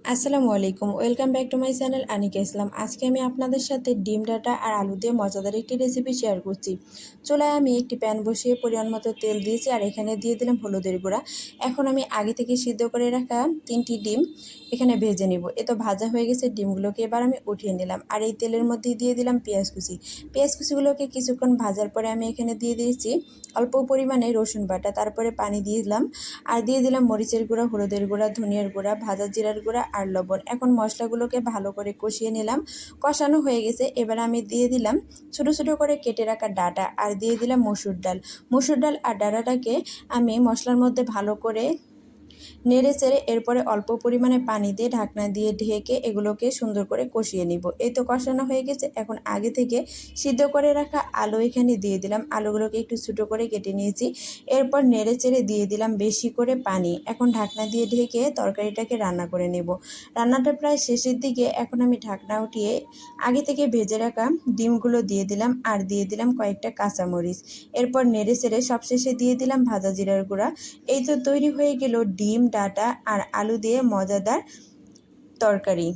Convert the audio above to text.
আসসালামু আলাইকুম, welcome back to my channel Anika Islam. আজকে আমি আপনাদের সাথে ডিম ডাটা আর আলু দিয়ে মজাদার একটি রেসিপি শেয়ার করছি। চুলায় আমি একটি প্যান বসিয়ে পরিমাণ মতো তেল দিয়েছি আর এখানে দিয়ে দিলাম হলুদের গুঁড়া। এখন আমি আগে থেকে সিদ্ধ করে রাখা 3টি ডিম এখানে ভেজে নিব। এ তো ভাজা হয়ে গেছে, ডিমগুলোকে এবার আমি উঠিয়ে নিলাম আর এই তেলের মধ্যে দিয়ে দিলাম পেঁয়াজ কুচি। পেঁয়াজ কুচিগুলোকে কিছুক্ষণ ভাজার পরে আমি এখানে দিয়ে দিয়েছি অল্প পরিমাণে রসুন বাটা, তারপরে পানি দিয়ে দিলাম আর দিয়ে দিলাম মরিচের গুঁড়া, হলুদের গুঁড়া, ধনিয়ার গুঁড়া, ভাজা জিরার গুঁড়া আর লবণ। এখন মশলাগুলোকে ভালো করে কষিয়ে নিলাম। কষানো হয়ে গেছে, এবার আমি দিয়ে দিলাম ছোটো ছোটো করে কেটে রাখা ডাঁটা আর দিয়ে দিলাম মসুর ডাল। মসুর ডাল আর ডাঁটাটাকে আমি মশলার মধ্যে ভালো করে নেড়ে চেড়ে এরপরে অল্প পরিমাণে পানি দিয়ে ঢাকনা দিয়ে ঢেকে এগুলোকে সুন্দর করে কষিয়ে নিব। এই তো কষানো হয়ে গেছে। এখন আগে থেকে সিদ্ধ করে রাখা আলু এখানে দিয়ে দিলাম। আলুগুলোকে একটু ছোটো করে কেটে নিয়েছি। এরপর নেড়ে চেড়ে দিয়ে দিলাম বেশি করে পানি। এখন ঢাকনা দিয়ে ঢেকে তরকারিটাকে রান্না করে নেব। রান্নাটা প্রায় শেষের দিকে। এখন আমি ঢাকনা উঠিয়ে আগে থেকে ভেজে রাখা ডিমগুলো দিয়ে দিলাম আর দিয়ে দিলাম কয়েকটা কাঁচামরিচ। এরপর নেড়ে চেড়ে সবশেষে দিয়ে দিলাম ভাজা জিরার গুঁড়া। এই তো তৈরি হয়ে গেল ডিম, ডাঁটা আর আলু দিয়ে মজাদার তরকারি।